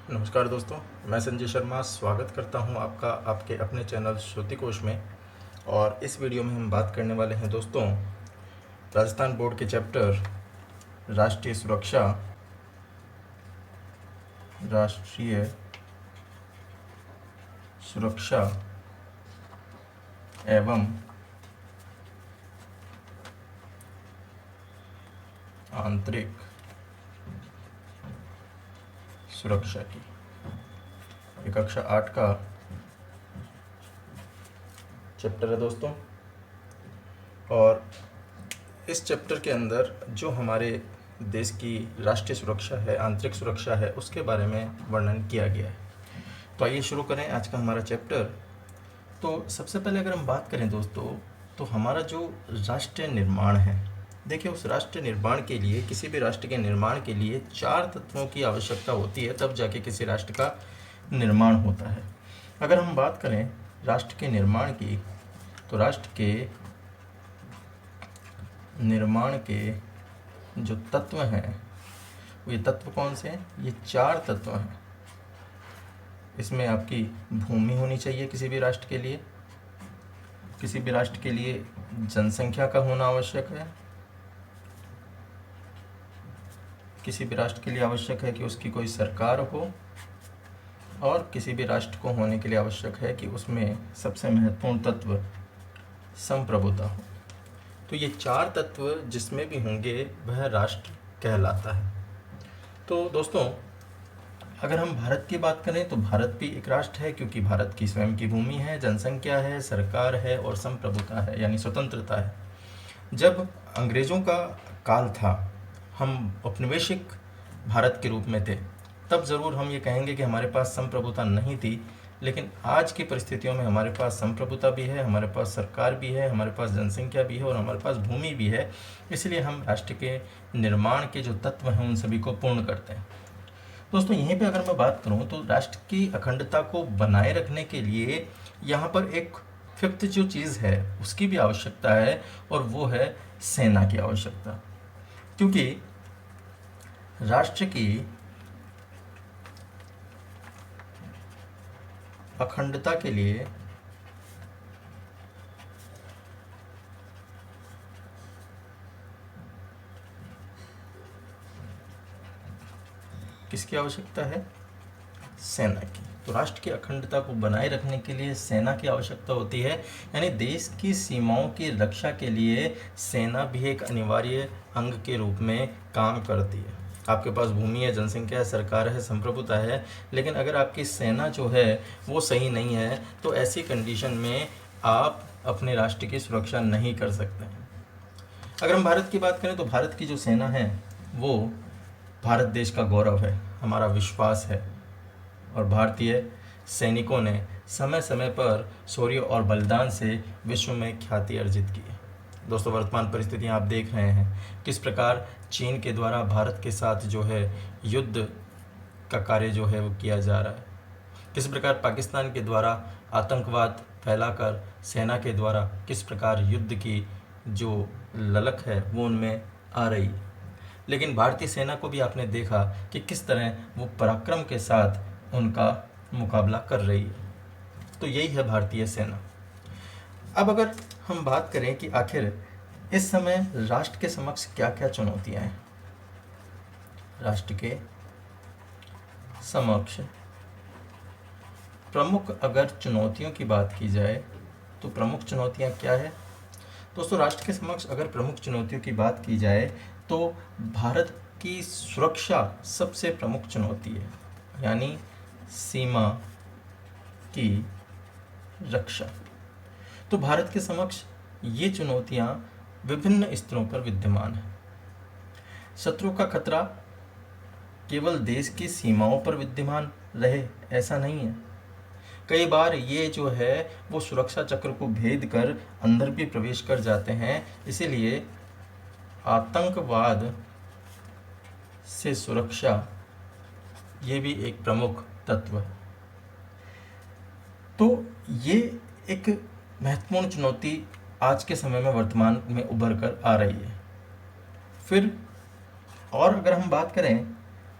नमस्कार दोस्तों, मैं संजय शर्मा स्वागत करता हूं आपका आपके अपने चैनल श्रुतिकोश में। और इस वीडियो में हम बात करने वाले हैं दोस्तों राजस्थान बोर्ड के चैप्टर राष्ट्रीय सुरक्षा, राष्ट्रीय सुरक्षा एवं आंतरिक सुरक्षा की। ये कक्षा 8 का चैप्टर है दोस्तों। और इस चैप्टर के अंदर जो हमारे देश की राष्ट्रीय सुरक्षा है, आंतरिक सुरक्षा है, उसके बारे में वर्णन किया गया है। तो आइए शुरू करें आज का हमारा चैप्टर। तो सबसे पहले अगर हम बात करें दोस्तों, तो हमारा जो राष्ट्रीय निर्माण है, देखिए उस राष्ट्र निर्माण के लिए, किसी भी राष्ट्र के निर्माण के लिए 4 तत्वों की आवश्यकता होती है, तब जाके किसी राष्ट्र का निर्माण होता है। अगर हम बात करें राष्ट्र के निर्माण की, तो राष्ट्र के निर्माण के जो तत्व हैं, ये तत्व कौन से हैं? ये 4 तत्व हैं। इसमें आपकी भूमि होनी चाहिए किसी भी राष्ट्र के लिए, किसी भी राष्ट्र के लिए जनसंख्या का होना आवश्यक है, किसी भी राष्ट्र के लिए आवश्यक है कि उसकी कोई सरकार हो, और किसी भी राष्ट्र को होने के लिए आवश्यक है कि उसमें सबसे महत्वपूर्ण तत्व संप्रभुता हो। तो ये 4 तत्व जिसमें भी होंगे वह राष्ट्र कहलाता है। तो दोस्तों अगर हम भारत की बात करें तो भारत भी एक राष्ट्र है, क्योंकि भारत की स्वयं की भूमि है, जनसंख्या है, सरकार है और संप्रभुता है, यानी स्वतंत्रता है। जब अंग्रेज़ों का काल था, हम औपनिवेशिक भारत के रूप में थे, तब ज़रूर हम ये कहेंगे कि हमारे पास संप्रभुता नहीं थी। लेकिन आज की परिस्थितियों में हमारे पास संप्रभुता भी है, हमारे पास सरकार भी है, हमारे पास जनसंख्या भी है और हमारे पास भूमि भी है। इसलिए हम राष्ट्र के निर्माण के जो तत्व हैं उन सभी को पूर्ण करते हैं। दोस्तों यहीं पे अगर मैं बात करूं तो राष्ट्र की अखंडता को बनाए रखने के लिए यहाँ पर एक फिफ्थ जो चीज़ है उसकी भी आवश्यकता है, और वो है सेना की आवश्यकता। क्योंकि राष्ट्र की अखंडता के लिए किसकी आवश्यकता है? सेना की। तो राष्ट्र की अखंडता को बनाए रखने के लिए सेना की आवश्यकता होती है, यानी देश की सीमाओं की रक्षा के लिए सेना भी एक अनिवार्य अंग के रूप में काम करती है। आपके पास भूमि है, जनसंख्या है, सरकार है, संप्रभुता है, लेकिन अगर आपकी सेना जो है वो सही नहीं है, तो ऐसी कंडीशन में आप अपने राष्ट्र की सुरक्षा नहीं कर सकते हैं। अगर हम भारत की बात करें तो भारत की जो सेना है वो भारत देश का गौरव है, हमारा विश्वास है, और भारतीय सैनिकों ने समय समय पर शौर्य और बलिदान से विश्व में ख्याति अर्जित की है। दोस्तों वर्तमान परिस्थितियां आप देख रहे हैं किस प्रकार चीन के द्वारा भारत के साथ जो है युद्ध का कार्य जो है वो किया जा रहा है, किस प्रकार पाकिस्तान के द्वारा आतंकवाद फैलाकर सेना के द्वारा किस प्रकार युद्ध की जो ललक है वो उनमें आ रही है। लेकिन भारतीय सेना को भी आपने देखा कि किस तरह वो पराक्रम के साथ उनका मुकाबला कर रही है। तो यही है भारतीय सेना। अब अगर हम बात करें कि आखिर इस समय राष्ट्र के समक्ष क्या क्या चुनौतियां हैं, राष्ट्र के समक्ष प्रमुख अगर चुनौतियों की बात की जाए तो प्रमुख चुनौतियां क्या है? दोस्तों राष्ट्र के समक्ष अगर प्रमुख चुनौतियों की बात की जाए तो भारत की सुरक्षा सबसे प्रमुख चुनौती है, यानी सीमा की रक्षा। तो भारत के समक्ष ये चुनौतियां विभिन्न स्तरों पर विद्यमान हैं। शत्रु का खतरा केवल देश की सीमाओं पर विद्यमान रहे ऐसा नहीं है, कई बार ये जो है वो सुरक्षा चक्र को भेद कर अंदर भी प्रवेश कर जाते हैं। इसीलिए आतंकवाद से सुरक्षा ये भी एक प्रमुख तत्व है। तो ये एक महत्वपूर्ण चुनौती आज के समय में वर्तमान में उभर कर आ रही है। फिर और अगर हम बात करें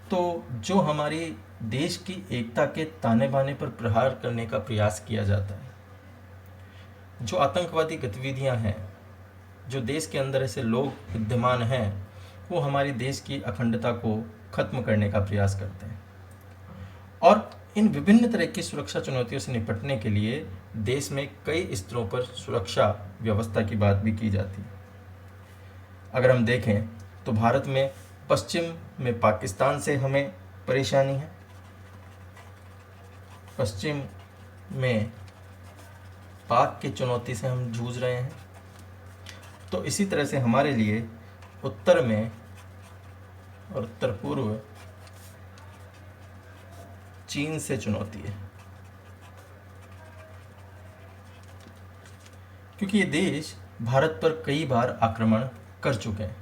तो जो हमारी देश की एकता के ताने बाने पर प्रहार करने का प्रयास किया जाता है। जो आतंकवादी गतिविधियां हैं, जो देश के अंदर ऐसे लोग विद्यमान हैं, वो हमारे देश की अखंडता को खत्म करने का प्रयास करते हैं। और इन विभिन्न तरह की सुरक्षा चुनौतियों से निपटने के लिए देश में कई स्तरों पर सुरक्षा व्यवस्था की बात भी की जाती है। अगर हम देखें तो भारत में पश्चिम में पाकिस्तान से हमें परेशानी है, पश्चिम में पाक की चुनौती से हम जूझ रहे हैं। तो इसी तरह से हमारे लिए उत्तर में और उत्तर पूर्व चीन से चुनौती है, क्योंकि ये देश भारत पर कई बार आक्रमण कर चुके हैं।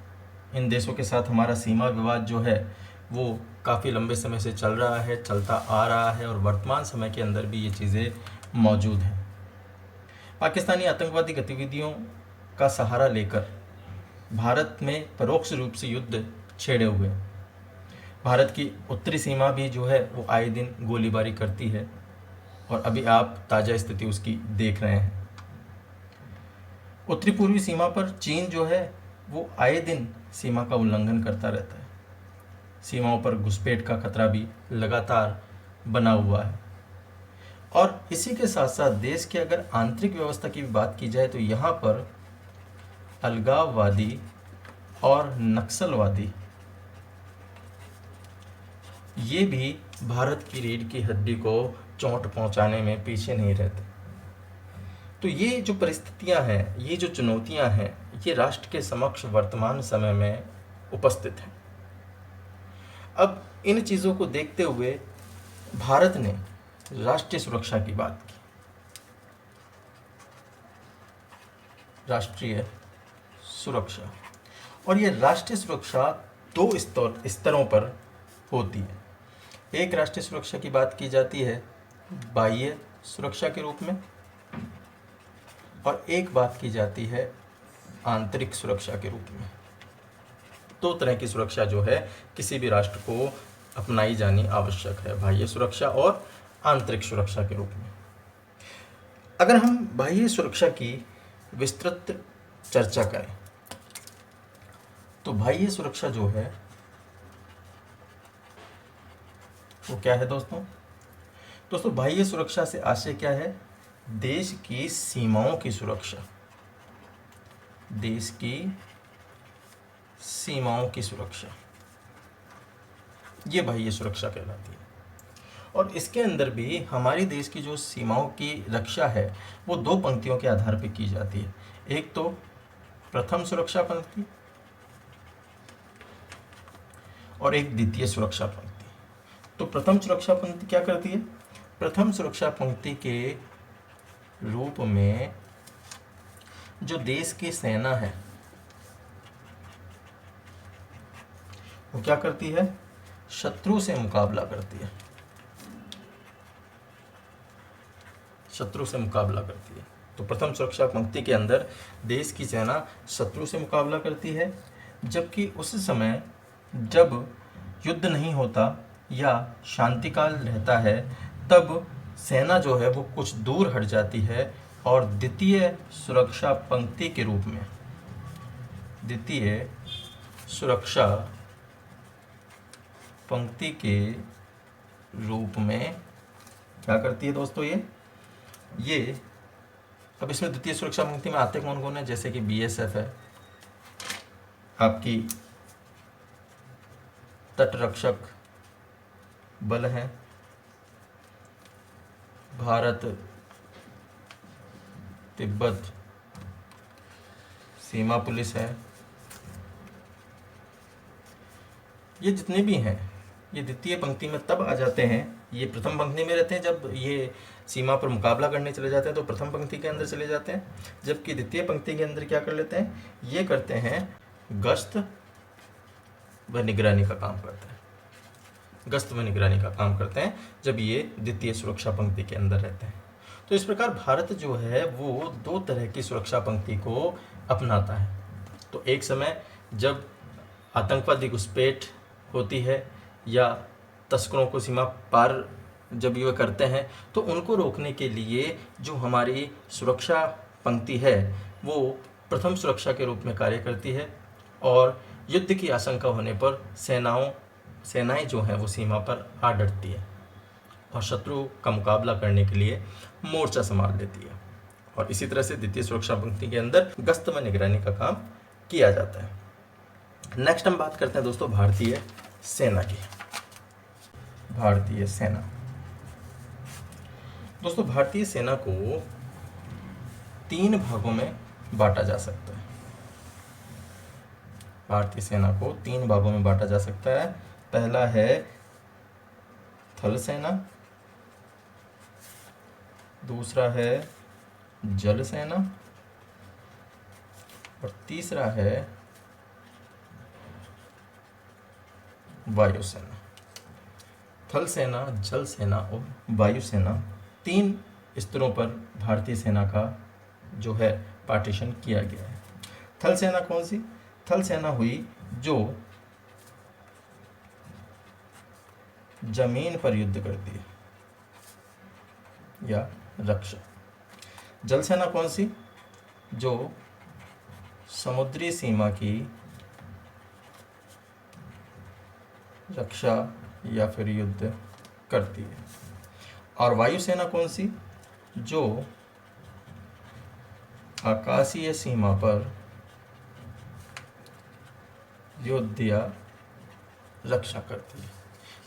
इन देशों के साथ हमारा सीमा विवाद जो है वो काफ़ी लंबे समय से चल रहा है, चलता आ रहा है, और वर्तमान समय के अंदर भी ये चीज़ें मौजूद हैं। पाकिस्तानी आतंकवादी गतिविधियों का सहारा लेकर भारत में परोक्ष रूप से युद्ध छेड़े हुए हैं। भारत की उत्तरी सीमा भी जो है वो आए दिन गोलीबारी करती है, और अभी आप ताज़ा स्थिति उसकी देख रहे हैं। उत्तरी पूर्वी सीमा पर चीन जो है वो आए दिन सीमा का उल्लंघन करता रहता है। सीमाओं पर घुसपैठ का खतरा भी लगातार बना हुआ है। और इसी के साथ साथ देश के अगर आंतरिक व्यवस्था की बात की जाए तो यहाँ पर अलगाववादी और नक्सलवादी ये भी भारत की रीढ़ की हड्डी को चोट पहुंचाने में पीछे नहीं रहते। तो ये जो परिस्थितियां हैं, ये जो चुनौतियां हैं, ये राष्ट्र के समक्ष वर्तमान समय में उपस्थित हैं। अब इन चीज़ों को देखते हुए भारत ने राष्ट्रीय सुरक्षा की बात की। राष्ट्रीय सुरक्षा, और ये राष्ट्रीय सुरक्षा दो स्तरों पर होती है। एक राष्ट्रीय सुरक्षा की बात की जाती है बाह्य सुरक्षा के रूप में, और एक बात की जाती है आंतरिक सुरक्षा के रूप में। दो तरह की सुरक्षा जो है किसी भी राष्ट्र को अपनाई जानी आवश्यक है, बाह्य सुरक्षा और आंतरिक सुरक्षा के रूप में। अगर हम बाह्य सुरक्षा की विस्तृत चर्चा करें तो बाह्य सुरक्षा जो है वो क्या है दोस्तों बाह्य सुरक्षा से आशय क्या है? देश की सीमाओं की सुरक्षा, देश की सीमाओं की सुरक्षा, ये बाह्य सुरक्षा कहलाती है। और इसके अंदर भी हमारी देश की जो सीमाओं की रक्षा है वो दो पंक्तियों के आधार पर की जाती है। एक तो प्रथम सुरक्षा पंक्ति और एक द्वितीय सुरक्षा पंक्ति। तो प्रथम सुरक्षा पंक्ति क्या करती है? प्रथम सुरक्षा पंक्ति के रूप में जो देश की सेना है वो क्या करती है? शत्रु से मुकाबला करती है, शत्रु से मुकाबला करती है। तो प्रथम सुरक्षा पंक्ति के अंदर देश की सेना शत्रु से मुकाबला करती है, जबकि उस समय जब युद्ध नहीं होता या शांतिकाल रहता है तब सेना जो है वो कुछ दूर हट जाती है और द्वितीय सुरक्षा पंक्ति के रूप में, द्वितीय सुरक्षा पंक्ति के रूप में क्या करती है दोस्तों? ये अब इसमें द्वितीय सुरक्षा पंक्ति में आते कौन कौन है? जैसे कि बीएसएफ है, आपकी तटरक्षक बल है, भारत तिब्बत सीमा पुलिस है। ये जितने भी हैं ये द्वितीय पंक्ति में तब आ जाते हैं, ये प्रथम पंक्ति में रहते हैं जब ये सीमा पर मुकाबला करने चले जाते हैं तो प्रथम पंक्ति के अंदर चले जाते हैं, जबकि द्वितीय पंक्ति के अंदर क्या कर लेते हैं? ये करते हैं गश्त व निगरानी का काम करते हैं, गश्त व निगरानी का काम करते हैं जब ये द्वितीय सुरक्षा पंक्ति के अंदर रहते हैं। तो इस प्रकार भारत जो है वो दो तरह की सुरक्षा पंक्ति को अपनाता है। तो एक समय जब आतंकवादी घुसपैठ होती है या तस्करों को सीमा पार जब ये करते हैं तो उनको रोकने के लिए जो हमारी सुरक्षा पंक्ति है वो प्रथम सुरक्षा के रूप में कार्य करती है, और युद्ध की आशंका होने पर सेनाएं जो हैं वो सीमा पर आ डटती है और शत्रु का मुकाबला करने के लिए मोर्चा संभाल लेती है। और इसी तरह से द्वितीय सुरक्षा पंक्ति के अंदर गश्त में निगरानी का काम किया जाता है। नेक्स्ट हम बात करते हैं दोस्तों भारतीय सेना की। भारतीय सेना दोस्तों, भारतीय सेना को 3 भागों में बांटा जा सकता है। भारतीय सेना को 3 भागों में बांटा जा सकता है। पहला है थल सेना, दूसरा है जल सेना, और तीसरा है वायु सेना। थल सेना, जल सेना और वायु सेना, 3 स्तरों पर भारतीय सेना का जो है पार्टीशन किया गया है। थल सेना कौन सी? थल सेना हुई जो जमीन पर युद्ध करती है या रक्षा। जल सेना कौन सी? जो समुद्री सीमा की रक्षा या फिर युद्ध करती है। और वायु सेना कौन सी? जो आकाशीय सीमा पर युद्ध या रक्षा करती है।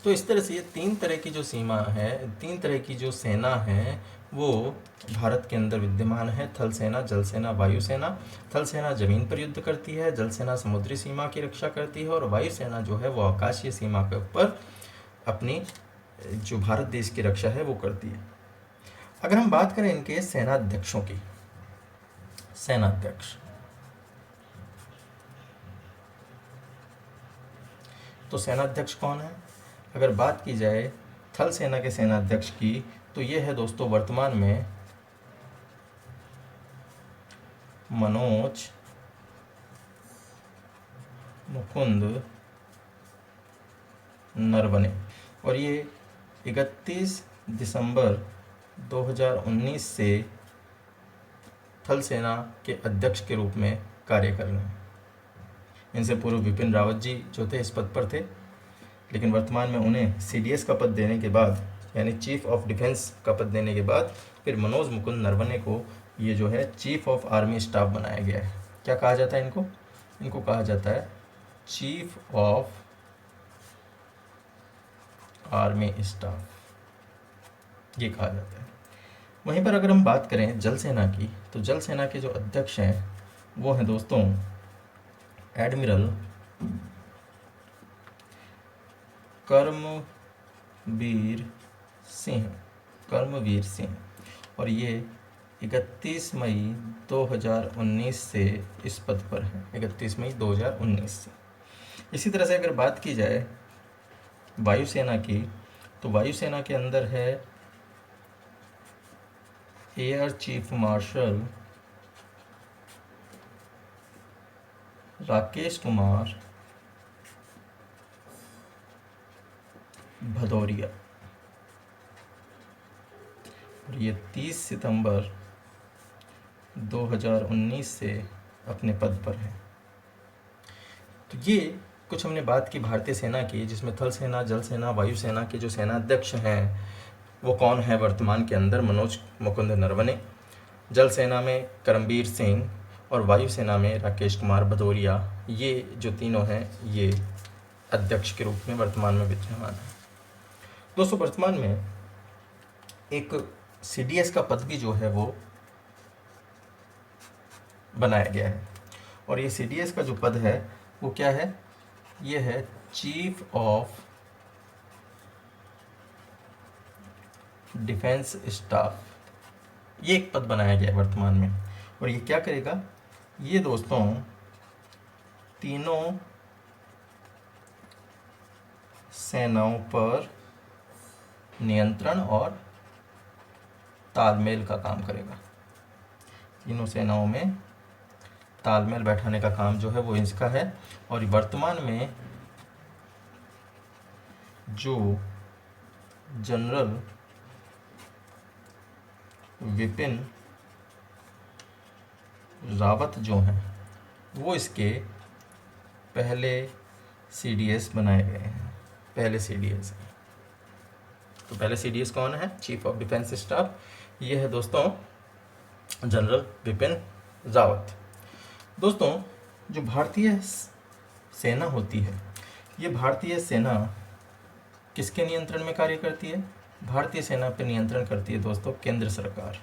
तो इस तरह से ये 3 तरह की जो सीमा है, 3 तरह की जो सेना है वो भारत के अंदर विद्यमान है। थल सेना, जल सेना, वायु सेना। थल सेना जमीन पर युद्ध करती है, जल सेना समुद्री सीमा की रक्षा करती है, और वायु सेना जो है वो आकाशीय सीमा के ऊपर अपनी जो भारत देश की रक्षा है वो करती है। अगर हम बात करें इनके सेनाध्यक्षों की, सेनाध्यक्ष, तो सेनाध्यक्ष कौन है? अगर बात की जाए थल सेना के सेनाध्यक्ष की तो ये है दोस्तों वर्तमान में मनोज मुकुंद नरवणे, और ये 31 दिसंबर 2019 से थल सेना के अध्यक्ष के रूप में कार्य कर रहे हैं। इनसे पूर्व विपिन रावत जी जो थे इस पद पर थे, लेकिन वर्तमान में उन्हें CDS का पद देने के बाद, यानी चीफ ऑफ डिफेंस का पद देने के बाद, फिर मनोज मुकुंद नरवणे को ये जो है चीफ ऑफ आर्मी स्टाफ बनाया गया है। क्या कहा जाता है इनको? इनको कहा जाता है चीफ ऑफ आर्मी स्टाफ, ये कहा जाता है। वहीं पर अगर हम बात करें जल सेना की, तो जल सेना के जो अध्यक्ष हैं वो हैं दोस्तों एडमिरल कर्मवीर सिंह, और ये 31 मई 2019 से इस पद पर हैं। 31 मई 2019 से। इसी तरह से अगर बात की जाए वायुसेना की, तो वायुसेना के अंदर है air chief marshal Rakesh Kumar Bhadauria, और ये 30 सितंबर 2019 से अपने पद पर है। तो ये कुछ हमने बात की भारतीय सेना की, जिसमें थल सेना, जल सेना, वायु सेना के जो सेनाध्यक्ष हैं वो कौन है वर्तमान के अंदर? मनोज मुकुंद नरवणे। जल सेना में करमबीर सिंह, और वायु सेना में राकेश कुमार भदौरिया। ये जो तीनों हैं ये अध्यक्ष के रूप में वर्तमान में विद्यमान है। दोस्तों वर्तमान में एक CDS का पद भी जो है वो बनाया गया है, और ये CDS का जो पद है वो क्या है? ये है चीफ ऑफ डिफेंस स्टाफ। ये एक पद बनाया गया है वर्तमान में, और ये क्या करेगा? ये दोस्तों तीनों सेनाओं पर नियंत्रण और तालमेल का काम करेगा। तीनों सेनाओं में तालमेल बैठाने का काम जो है वो इसका है। और वर्तमान में जो जनरल विपिन रावत जो हैं वो इसके पहले CDS बनाए गए हैं, पहले CDS। तो पहले CDS कौन है? Chief of defence staff. ये है दोस्तों जनरल विपिन रावत। दोस्तों जो भारतीय सेना होती है, ये भारतीय सेना किसके नियंत्रण में कार्य करती है? भारतीय सेना पर नियंत्रण करती है दोस्तों केंद्र सरकार।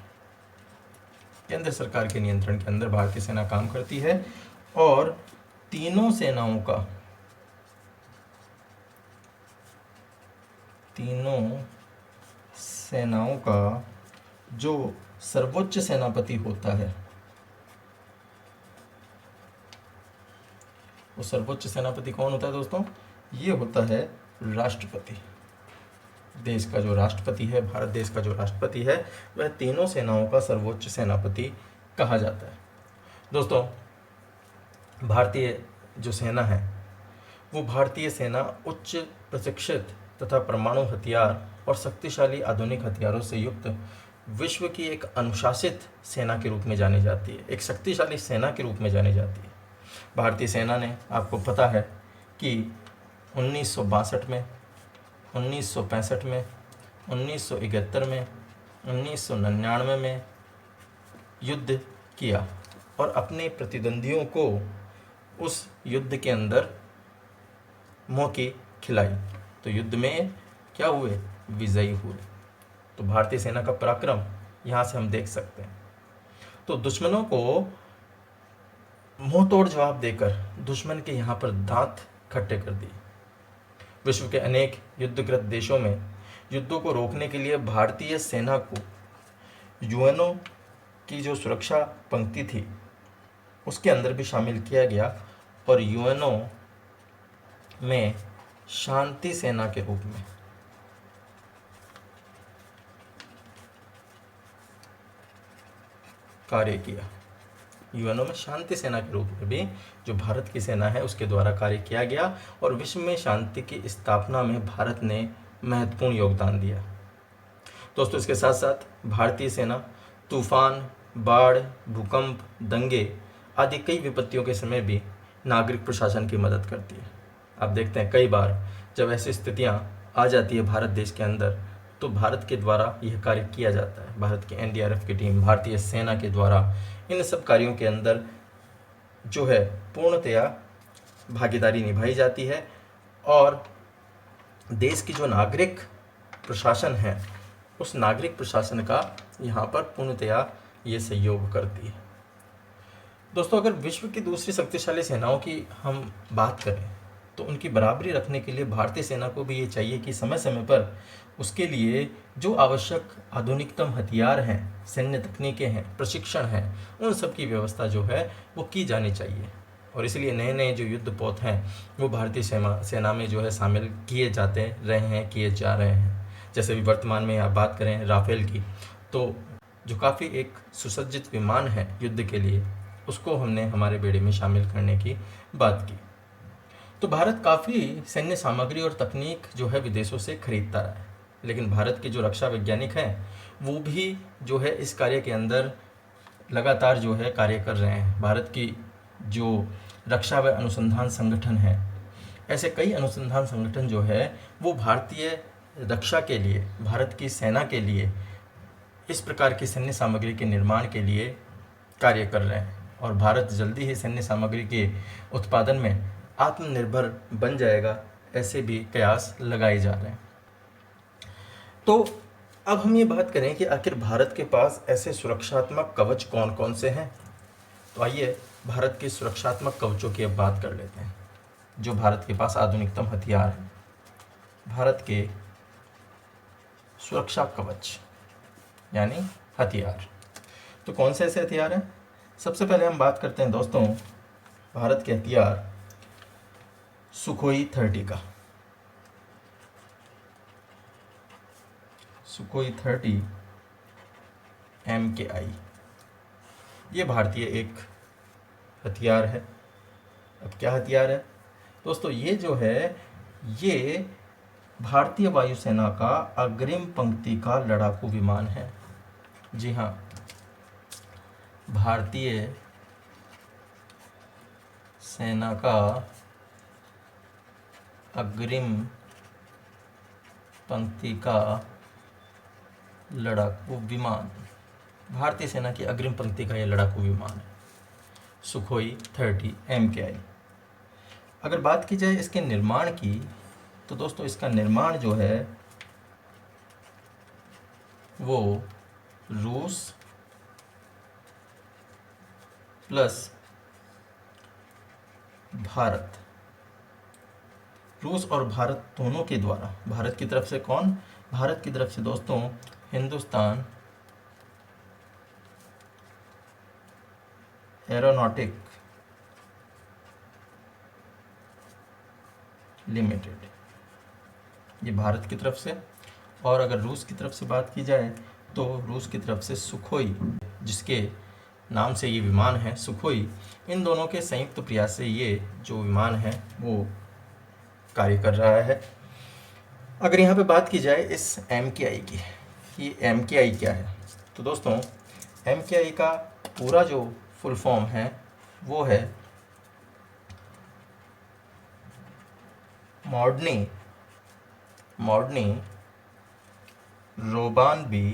केंद्र सरकार के नियंत्रण के अंदर भारतीय सेना काम करती है और तीनों सेनाओं का जो सर्वोच्च सेनापति होता है, वो सर्वोच्च सेनापति कौन होता है दोस्तों? ये होता है राष्ट्रपति। देश का जो राष्ट्रपति है, भारत देश का जो राष्ट्रपति है, वह तीनों सेनाओं का सर्वोच्च सेनापति कहा जाता है। दोस्तों भारतीय जो सेना है वो भारतीय सेना उच्च प्रशिक्षित तथा परमाणु हथियार और शक्तिशाली आधुनिक हथियारों से युक्त विश्व की एक अनुशासित सेना के रूप में जानी जाती है, एक शक्तिशाली सेना के रूप में जानी जाती है। भारतीय सेना ने, आपको पता है कि 1962 में, 1965 में, 1971 में, 1999 में युद्ध किया और अपने प्रतिद्वंदियों को उस युद्ध के अंदर मौके खिलाई। तो युद्ध में क्या हुए? विजयी हुए। तो भारतीय सेना का पराक्रम यहाँ से हम देख सकते हैं। तो दुश्मनों को मुंह तोड़ जवाब देकर दुश्मन के यहाँ पर दांत खट्टे कर दिए। विश्व के अनेक युद्धग्रस्त देशों में युद्धों को रोकने के लिए भारतीय सेना को यूएनओ की जो सुरक्षा पंक्ति थी उसके अंदर भी शामिल किया गया और यूएनओ में शांति सेना के रूप में कार्य किया। यूएनओ में शांति सेना के रूप में भी जो भारत की सेना है उसके द्वारा कार्य किया गया और विश्व में शांति की स्थापना में भारत ने महत्वपूर्ण योगदान दिया। दोस्तों इसके साथ साथ भारतीय सेना तूफान, बाढ़, भूकंप, दंगे आदि कई विपत्तियों के समय भी नागरिक प्रशासन की मदद करती है। आप देखते हैं कई बार जब ऐसी स्थितियां आ जाती है भारत देश के अंदर तो भारत के द्वारा यह कार्य किया जाता है। भारत की NDRF की टीम, भारतीय सेना के द्वारा इन सब कार्यों के अंदर जो है पूर्णतया भागीदारी निभाई जाती है और देश की जो नागरिक प्रशासन है उस नागरिक प्रशासन का यहाँ पर पूर्णतया ये सहयोग करती है। दोस्तों अगर विश्व की दूसरी शक्तिशाली सेनाओं की हम बात करें तो उनकी बराबरी रखने के लिए भारतीय सेना को भी ये चाहिए कि समय समय पर उसके लिए जो आवश्यक आधुनिकतम हथियार हैं, सैन्य तकनीकें हैं, प्रशिक्षण हैं, उन सब की व्यवस्था जो है वो की जानी चाहिए। और इसलिए नए नए जो युद्धपोत हैं वो भारतीय सेना में जो है शामिल किए जाते रहे हैं, किए जा रहे हैं। जैसे भी वर्तमान में आप बात करें राफेल की, तो जो काफ़ी एक सुसज्जित विमान है युद्ध के लिए, उसको हमने हमारे बेड़े में शामिल करने की बात की। तो भारत काफ़ी सैन्य सामग्री और तकनीक जो है विदेशों से खरीदता रहा है, लेकिन भारत के जो रक्षा वैज्ञानिक हैं वो भी जो है इस कार्य के अंदर लगातार जो है कार्य कर रहे हैं। भारत की जो रक्षा व अनुसंधान संगठन है, ऐसे कई अनुसंधान संगठन जो है वो भारतीय रक्षा के लिए, भारत की सेना के लिए इस प्रकार की सैन्य सामग्री के निर्माण के लिए कार्य कर रहे हैं और भारत जल्दी ही सैन्य सामग्री के उत्पादन में आत्मनिर्भर बन जाएगा, ऐसे भी कयास लगाए जा रहे हैं। तो अब हम ये बात करें कि आखिर भारत के पास ऐसे सुरक्षात्मक कवच कौन कौन से हैं। तो आइए भारत के सुरक्षात्मक कवचों की अब बात कर लेते हैं। जो भारत के पास आधुनिकतम हथियार हैं, भारत के सुरक्षा कवच यानी हथियार, तो कौन से ऐसे हथियार हैं? सबसे पहले हम बात करते हैं दोस्तों भारत के हथियार सुखोई 30 का। सुखोई 30 MKI ये भारतीय एक हथियार है। अब क्या हथियार है दोस्तों? ये जो है ये भारतीय वायुसेना का अग्रिम पंक्ति का लड़ाकू विमान है। जी हाँ, भारतीय सेना का अग्रिम पंक्ति का लड़ाकू विमान, भारतीय सेना की अग्रिम पंक्ति का यह लड़ाकू विमान है, सुखोई 30 MKI। अगर बात की जाए इसके निर्माण की, तो दोस्तों इसका निर्माण जो है वो रूस प्लस भारत, रूस और भारत दोनों के द्वारा, भारत की तरफ से कौन, भारत की तरफ से दोस्तों हिंदुस्तान एरोनॉटिक लिमिटेड, ये भारत की तरफ से। और अगर रूस की तरफ से बात की जाए तो रूस की तरफ से सुखोई, जिसके नाम से ये विमान है सुखोई, इन दोनों के संयुक्त प्रयास से ये जो विमान है वो कार्य कर रहा है। अगर यहाँ पे बात की जाए इस MKI की, ये MKI क्या है, तो दोस्तों MKI का पूरा जो फुल फॉर्म है वो है मॉर्डनी रोबानबी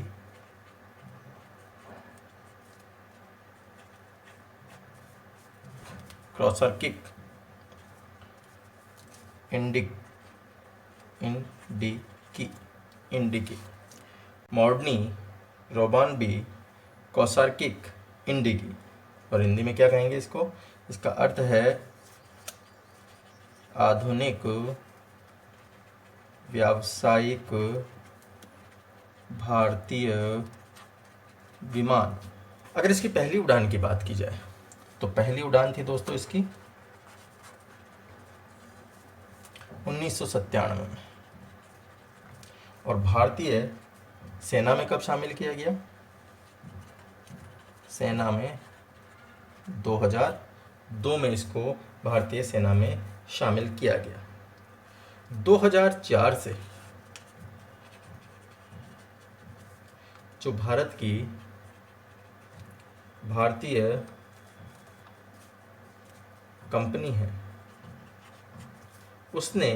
क्रॉसरकिक इंडिकी, मॉर्डनी रोबानबी कौसार्किक इंडिकी, और हिंदी में क्या कहेंगे इसको, इसका अर्थ है आधुनिक व्यावसायिक भारतीय विमान। अगर इसकी पहली उड़ान की बात की जाए तो पहली उड़ान थी दोस्तों इसकी 1997 में, और भारतीय सेना में कब शामिल किया गया, सेना में 2002 में इसको भारतीय सेना में शामिल किया गया। 2004 से जो भारत की भारतीय कंपनी है उसने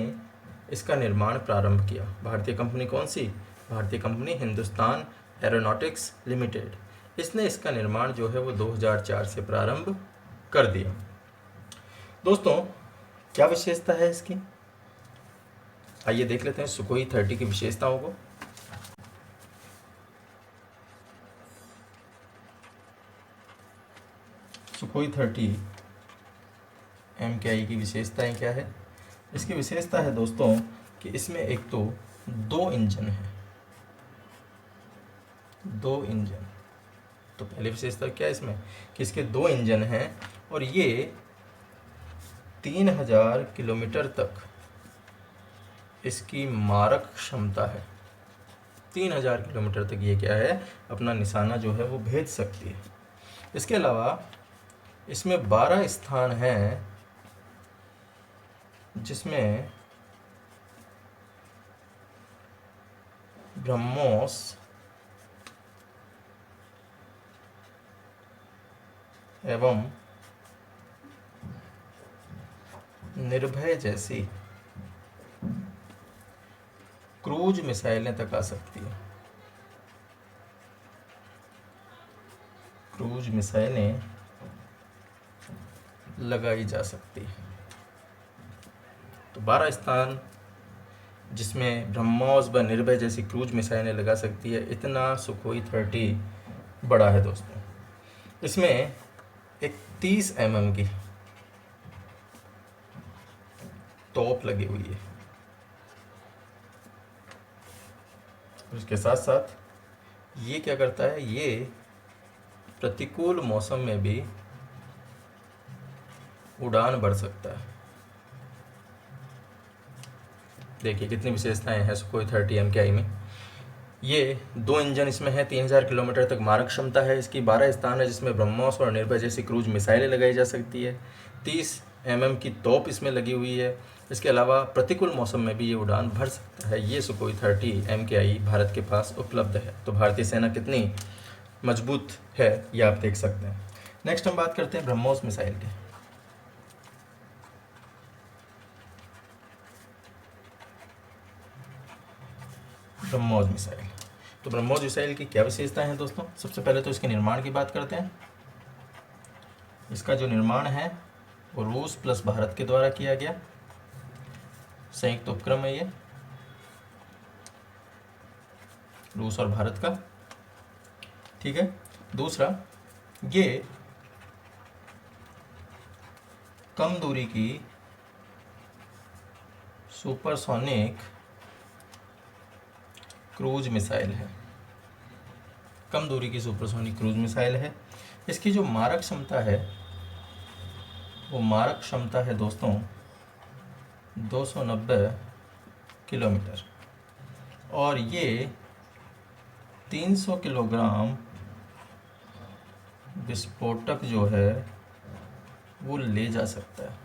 इसका निर्माण प्रारंभ किया। भारतीय कंपनी कौन सी, भारतीय कंपनी हिंदुस्तान एरोनॉटिक्स लिमिटेड, इसने इसका निर्माण जो है वो 2004 से प्रारंभ कर दिया। दोस्तों क्या विशेषता है इसकी, आइए देख लेते हैं सुखोई 30 की विशेषताओं को। सुखोई 30 MKI की विशेषताएं क्या है, इसकी विशेषता है दोस्तों कि इसमें एक तो 2 इंजन है, 2 इंजन। तो पहली विशेषता क्या है इसमें कि इसके 2 इंजन हैं और ये 3000 किलोमीटर तक इसकी मारक क्षमता है। 3000 किलोमीटर तक ये क्या है, अपना निशाना जो है वो भेज सकती है। इसके अलावा इसमें 12 स्थान हैं जिसमें ब्रह्मोस एवं निर्भय जैसी क्रूज मिसाइलें तक आ सकती है। क्रूज मिसाइलें लगाई जा सकती है। तो 12 स्थान जिसमें ब्रह्मोस व निर्भय जैसी क्रूज मिसाइलें लगा सकती है, इतना सुखोई 30 बड़ा है दोस्तों। इसमें एक 30 mm की तोप लगी हुई है। उसके साथ साथ ये क्या करता है, ये प्रतिकूल मौसम में भी उड़ान भर सकता है। देखिए कितनी विशेषताएं हैं सुखोई 30 MKI में। ये 2 इंजन इसमें है, 3000 किलोमीटर तक मारक क्षमता है इसकी, 12 स्थान है जिसमें ब्रह्मोस और निर्भय जैसी क्रूज मिसाइलें लगाई जा सकती है, 30 mm की तोप इसमें लगी हुई है। इसके अलावा प्रतिकूल मौसम में भी ये उड़ान भर सकता है। ये सुकोई 30 MKI भारत के पास उपलब्ध है। तो भारतीय सेना कितनी मजबूत है ये आप देख सकते हैं। नेक्स्ट हम बात करते हैं ब्रह्मोस मिसाइल की। ब्रह्मोस मिसाइल, तो ब्रह्मोस मिसाइल की क्या विशेषताएं हैं दोस्तों? सबसे पहले तो इसके निर्माण की बात करते हैं। इसका जो निर्माण है वो रूस प्लस भारत के द्वारा किया गया संयुक्त उपक्रम है ये, रूस और भारत का, ठीक है। दूसरा, ये कम दूरी की सुपरसोनिक क्रूज मिसाइल है। कम दूरी की सुपरसोनिक क्रूज मिसाइल है। इसकी जो मारक क्षमता है वो मारक क्षमता है दोस्तों 290 किलोमीटर, और ये 300 किलोग्राम विस्फोटक जो है वो ले जा सकता है।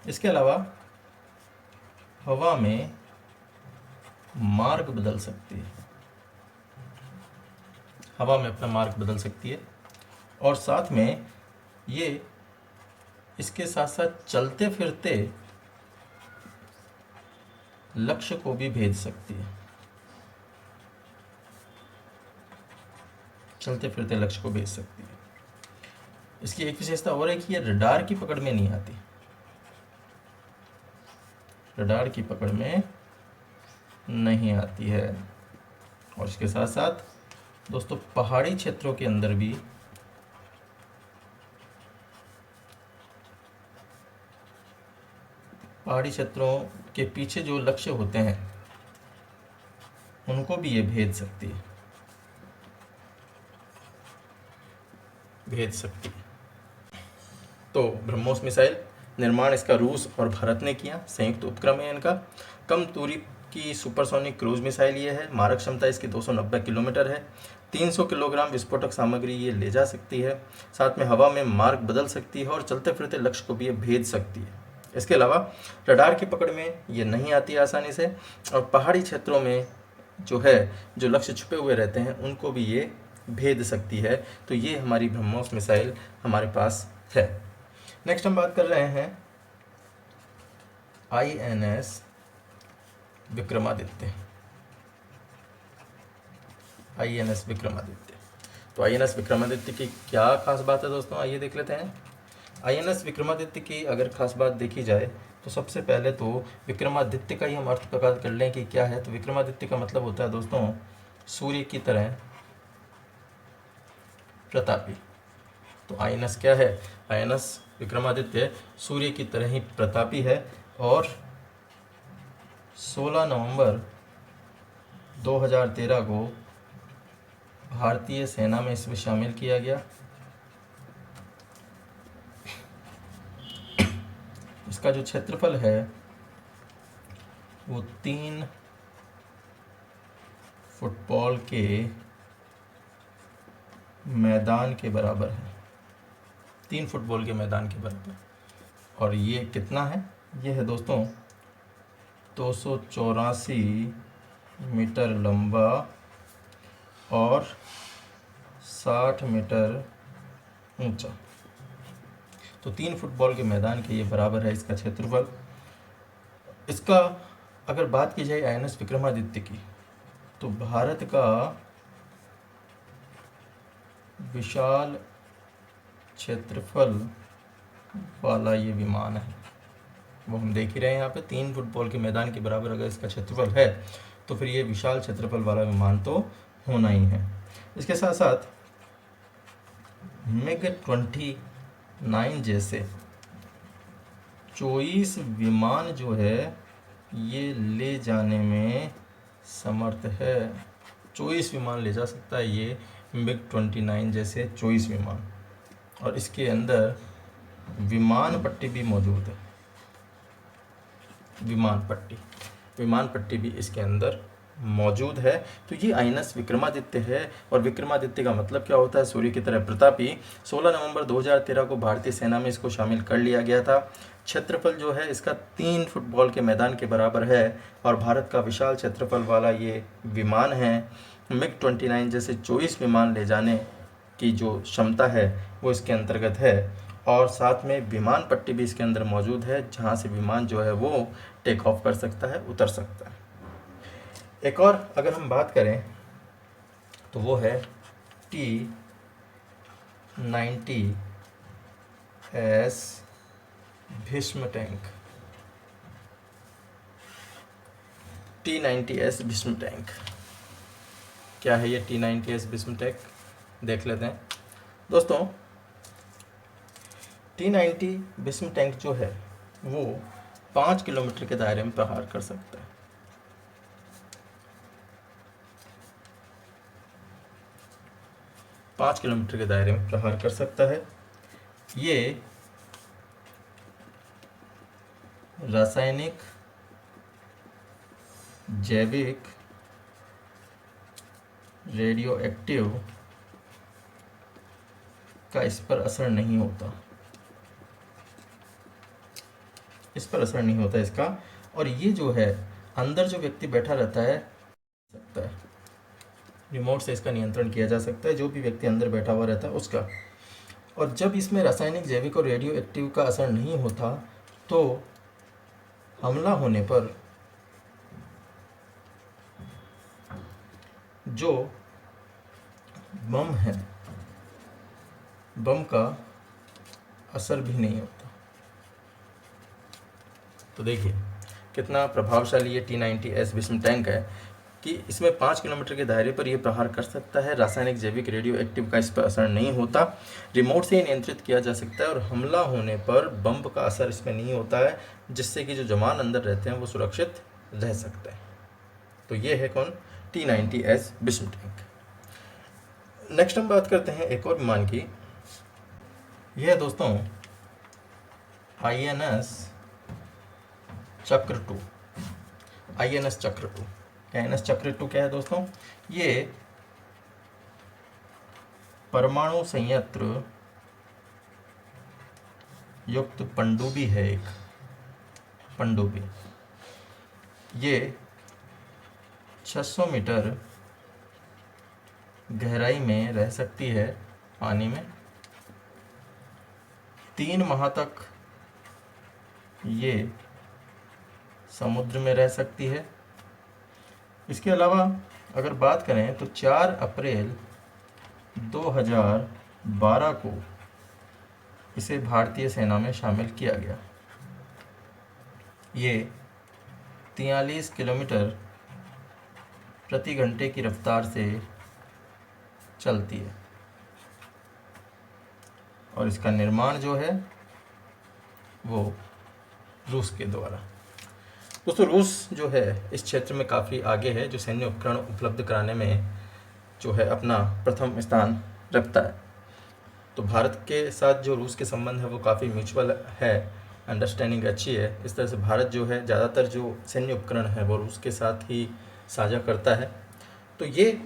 इसके अलावा हवा में मार्ग बदल सकती है, हवा में अपना मार्ग बदल सकती है, और साथ में ये इसके साथ साथ चलते फिरते लक्ष्य को भी भेज सकती है, चलते फिरते लक्ष्य को भेज सकती है। इसकी एक विशेषता और है कि ये रडार की पकड़ में नहीं आती, रडार की पकड़ में नहीं आती है। और इसके साथ साथ दोस्तों पहाड़ी क्षेत्रों के अंदर भी पहाड़ी क्षेत्रों के पीछे जो लक्ष्य होते हैं उनको भी ये भेज सकती है, भेज सकती है। तो ब्रह्मोस मिसाइल निर्माण इसका रूस और भारत ने किया, संयुक्त उपक्रम है इनका। कम दूरी की सुपरसोनिक क्रूज मिसाइल ये है। मारक क्षमता इसकी 290 किलोमीटर है। 300 किलोग्राम विस्फोटक सामग्री ये ले जा सकती है। साथ में हवा में मार्ग बदल सकती है और चलते फिरते लक्ष्य को भी ये भेज सकती है। इसके अलावा रडार की पकड़ में ये नहीं आती आसानी से, और पहाड़ी क्षेत्रों में जो है जो लक्ष्य छुपे हुए रहते हैं उनको भी ये भेद सकती है। तो ये हमारी ब्रह्मोस मिसाइल हमारे पास है। नेक्स्ट हम बात कर रहे हैं INS विक्रमादित्य। INS विक्रमादित्य, तो INS विक्रमादित्य की क्या खास बात है दोस्तों, आइए देख लेते हैं। INS विक्रमादित्य की अगर खास बात देखी जाए तो सबसे पहले तो विक्रमादित्य का ही हम अर्थ प्रकाश कर लें कि क्या है। तो विक्रमादित्य का मतलब होता है दोस्तों सूर्य की तरह प्रतापी। तो INS क्या है? INS विक्रमादित्य सूर्य की तरह ही प्रतापी है, और 16 नवंबर 2013 को भारतीय सेना में इसमें शामिल किया गया। इसका जो क्षेत्रफल है वो 3 फुटबॉल के मैदान के बराबर है, 3 फुटबॉल के मैदान के बराबर। और ये कितना है? ये है दोस्तों 284 मीटर लंबा और 60 मीटर ऊंचा। तो 3 फुटबॉल के मैदान के ये बराबर है इसका क्षेत्रफल। इसका अगर बात की जाए INS विक्रमादित्य की, तो भारत का विशाल क्षेत्रफल वाला ये विमान है, वो हम देख ही रहे हैं यहाँ पे। 3 फुटबॉल के मैदान के बराबर अगर इसका क्षेत्रफल है तो फिर ये विशाल क्षेत्रफल वाला विमान तो होना ही है। इसके साथ साथ MiG-29 जैसे 24 विमान जो है ये ले जाने में समर्थ है। 24 विमान ले जा सकता है ये MiG-29 जैसे 24 विमान, और इसके अंदर विमान पट्टी भी मौजूद है। विमान पट्टी भी इसके अंदर मौजूद है। तो ये आईएनएस विक्रमादित्य है, और विक्रमादित्य का मतलब क्या होता है? सूर्य की तरह प्रतापी। 16 नवंबर 2013 को भारतीय सेना में इसको शामिल कर लिया गया था। क्षेत्रफल जो है इसका 3 फुटबॉल के मैदान के बराबर है, और भारत का विशाल क्षेत्रफल वाला ये विमान है। मिग 29 जैसे 24 विमान ले जाने की जो क्षमता है वो इसके अंतर्गत है, और साथ में विमान पट्टी भी इसके अंदर मौजूद है, जहाँ से विमान जो है वो टेक ऑफ कर सकता है, उतर सकता है। एक और अगर हम बात करें तो वो है T-90S Bhishma tank. T-90S Bhishma tank क्या है? ये T-90S भीष्म टैंक देख लेते हैं दोस्तों। T-90 भीष्म टैंक जो है वो 5 किलोमीटर के दायरे में प्रहार कर सकता है। 5 किलोमीटर के दायरे में प्रहार कर सकता है। ये रासायनिक, जैविक, रेडियो एक्टिव का इस पर असर नहीं होता, इस पर असर नहीं होता इसका। और ये जो है अंदर जो व्यक्ति बैठा रहता है, रिमोट से इसका नियंत्रण किया जा सकता है, जो भी व्यक्ति अंदर बैठा हुआ रहता है उसका। और जब इसमें रासायनिक, जैविक और रेडियो एक्टिव का असर नहीं होता तो हमला होने पर जो बम है, बम का असर भी नहीं होता। तो देखिए कितना प्रभावशाली ये T-90S भीष्म टैंक है कि इसमें 5 किलोमीटर के दायरे पर यह प्रहार कर सकता है। रासायनिक, जैविक, रेडियो एक्टिव का इस पर असर नहीं होता, रिमोट से ही नियंत्रित किया जा सकता है, और हमला होने पर बम का असर इसमें नहीं होता है, जिससे कि जो जवान अंदर रहते हैं वो सुरक्षित रह सकते हैं। तो ये है कौन? T-90S Bhishma tank. नेक्स्ट हम बात करते हैं एक और विमान की। यह है दोस्तों INS चक्र 2। INS चक्र 2। INS चक्र 2 क्या है दोस्तों? ये परमाणु संयंत्र युक्त पनडुब्बी है, एक पनडुब्बी। ये 600 मीटर गहराई में रह सकती है पानी में। 3 माह तक ये समुद्र में रह सकती है। इसके अलावा अगर बात करें तो 4 अप्रैल 2012 को इसे भारतीय सेना में शामिल किया गया। ये 43 किलोमीटर प्रति घंटे की रफ्तार से चलती है, और इसका निर्माण जो है वो रूस के द्वारा। दोस्तों रूस जो है इस क्षेत्र में काफ़ी आगे है, जो सैन्य उपकरण उपलब्ध कराने में जो है अपना प्रथम स्थान रखता है। तो भारत के साथ जो रूस के संबंध है वो काफ़ी म्यूचुअल है, अंडरस्टैंडिंग अच्छी है। इस तरह से भारत जो है ज़्यादातर जो सैन्य उपकरण है वो रूस के साथ ही साझा करता है। तो ये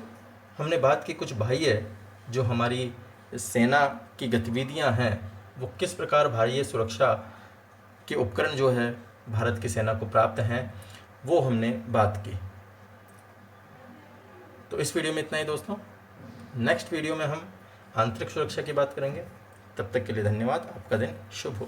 हमने बात की कुछ बाह्य जो हमारी सेना की गतिविधियां हैं वो किस प्रकार बाह्य सुरक्षा के उपकरण जो है भारत की सेना को प्राप्त हैं, वो हमने बात की। तो इस वीडियो में इतना ही दोस्तों। नेक्स्ट वीडियो में हम आंतरिक सुरक्षा की बात करेंगे। तब तक के लिए धन्यवाद। आपका दिन शुभ हो।